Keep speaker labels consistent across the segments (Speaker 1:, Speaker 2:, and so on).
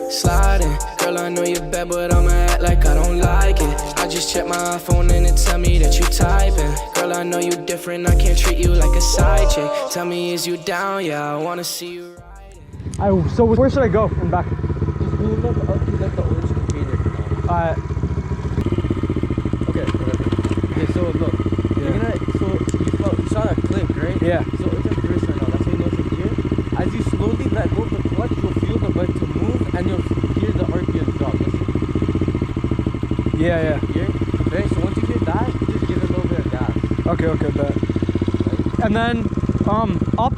Speaker 1: Sliding, girl, I know you're bad, but I'ma act like I don't like it. I just check my iPhone and it tell me that you typing. Girl, I know you different, I can't treat you like a side chick. Tell me, is you down? Yeah, I wanna see you riding.
Speaker 2: So where should I go and back?
Speaker 3: Just move them up to like the orange container. Okay, so look. You're gonna, you saw that click, right?
Speaker 2: Yeah.
Speaker 3: So it's in first right now, that's why you know it's in gear. As you slowly let go of the clutch, you'll feel the bike to move and you'll hear the RPM drop. Listen.
Speaker 2: Yeah.
Speaker 3: Here, right? So once you hear that, just give it a little bit of gas.
Speaker 2: Okay, bet.
Speaker 3: Right?
Speaker 2: And then, up.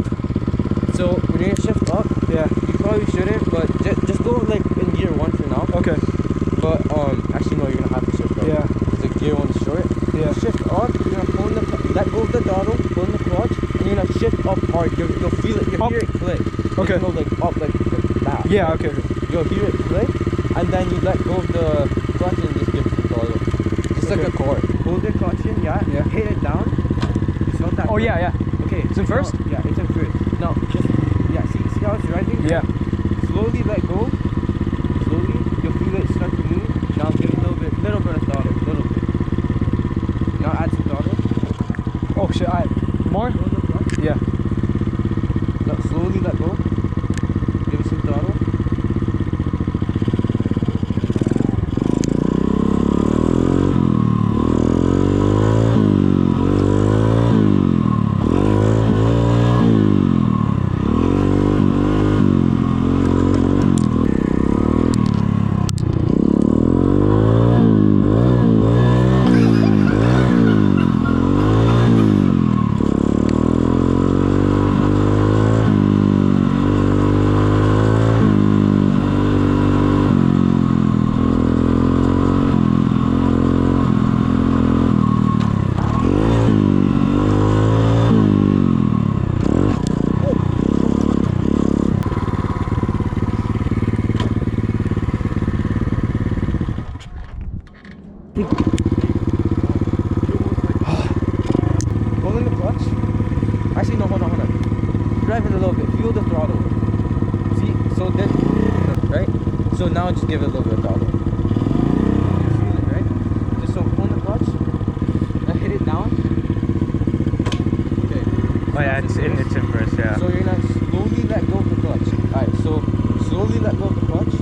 Speaker 3: So when you're gonna shift up,
Speaker 2: Yeah.
Speaker 3: you probably shouldn't, but just go like in gear 1 for now.
Speaker 2: Okay.
Speaker 3: But actually no, you're gonna have to shift up.
Speaker 2: Yeah.
Speaker 3: Because the gear 1 is short.
Speaker 2: Yeah.
Speaker 3: Shift up, you're gonna pull in let go of the throttle, pull in the clutch, and you're gonna shift up hard. You'll feel it, you'll hear it click.
Speaker 2: Okay.
Speaker 3: You know, like up, like that.
Speaker 2: Yeah, okay.
Speaker 3: You'll hear it click, and then you let go of the clutch and just give it the throttle. Just like a car. Hold the clutch in, yeah. Hit it down. You felt that?
Speaker 2: Oh, yeah.
Speaker 3: Okay.
Speaker 2: It's in first?
Speaker 3: Yeah, it's in first. Now, just, see how it's driving?
Speaker 2: Yeah.
Speaker 3: Slowly let go. Slowly, you'll feel it start to move. Now give it a little bit of throttle, little bit. Now add some throttle.
Speaker 2: Oh shit, more? Yeah.
Speaker 3: Now slowly let go. Give it some throttle. Pull in the clutch. Actually, no, hold on. Drive it a little bit. Feel the throttle. See? So then, right? So now just give it a little bit of throttle. Feel it, right? Just so pull in the clutch. Now hit it down. Okay.
Speaker 2: Oh yeah, it's in first, yeah.
Speaker 3: So you're gonna slowly let go of the clutch. Alright, so slowly let go of the clutch.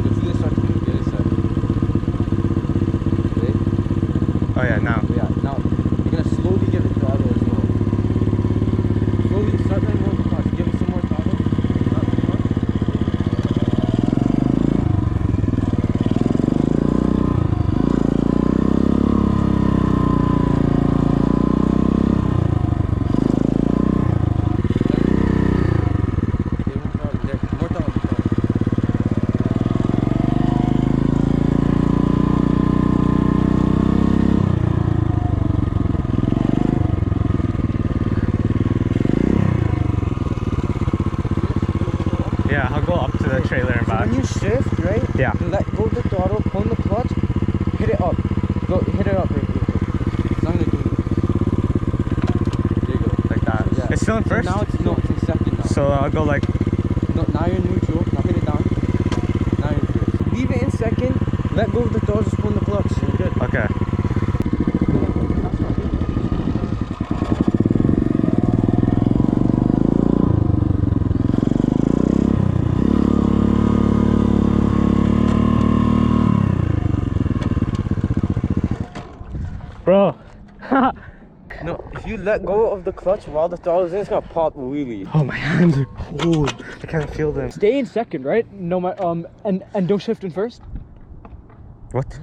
Speaker 3: You'll feel it start to move the other side. Okay?
Speaker 2: Oh yeah, now.
Speaker 3: Yeah, now you're gonna slowly give it throttle as well. Slowly start letting go of the clutch. Give it some more throttle.
Speaker 2: Yeah, I'll go up to the trailer and back.
Speaker 3: When you shift, right?
Speaker 2: Yeah.
Speaker 3: You let go of the throttle, pull in the clutch, hit it up. Go, hit it up. Right, it's not gonna do it. There you go.
Speaker 2: Like that.
Speaker 3: Yeah.
Speaker 2: It's still in first?
Speaker 3: So now it's in second now.
Speaker 2: So I'll go like...
Speaker 3: No, now you're in neutral. Now hit it down. Now you're in first. Leave it in second. Let go of the throttle, just pull in the clutch. You're good.
Speaker 2: Okay. Bro.
Speaker 3: No, if you let go of the clutch while the throttle is in, it's gonna pop really.
Speaker 2: Oh, my hands are cold. I can't feel them.
Speaker 4: Stay in second, right? No, and don't shift in first.
Speaker 2: What?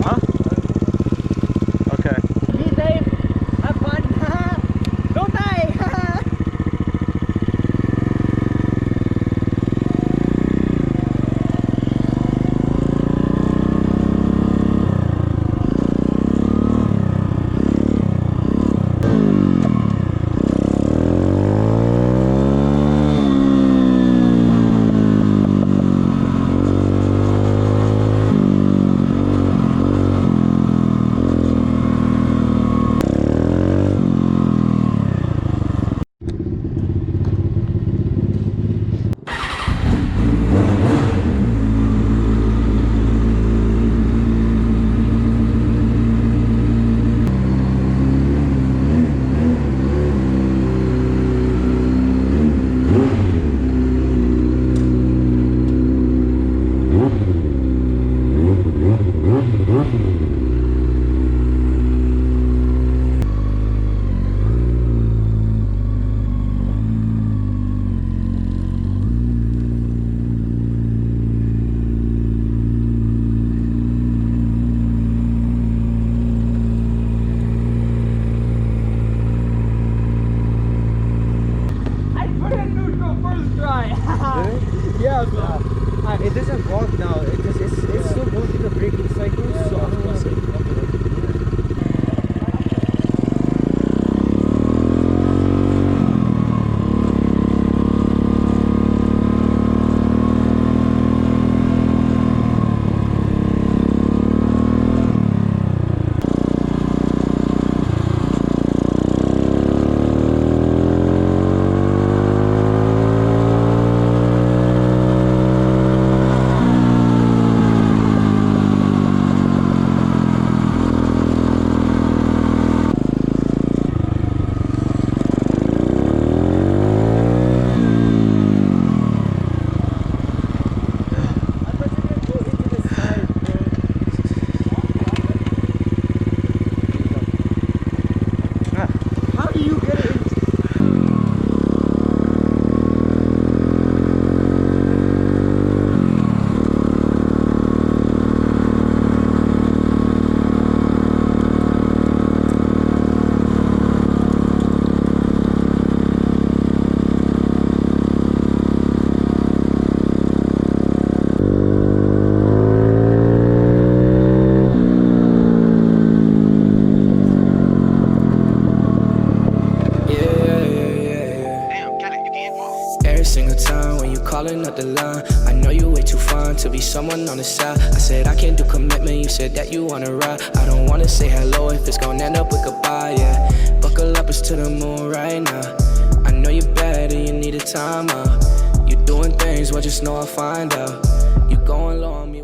Speaker 2: Huh? Okay.
Speaker 4: Be safe. Have fun. Don't die.
Speaker 1: calling up the line. I know you way too fine to be someone on the side. I said I can't do commitment, you said that you wanna ride. I don't wanna say hello if it's gonna end up with goodbye, yeah. Buckle up, it's to the moon right now. I know you're bad and you need a time out. You doing things, well just know I'll find out. You going low on me.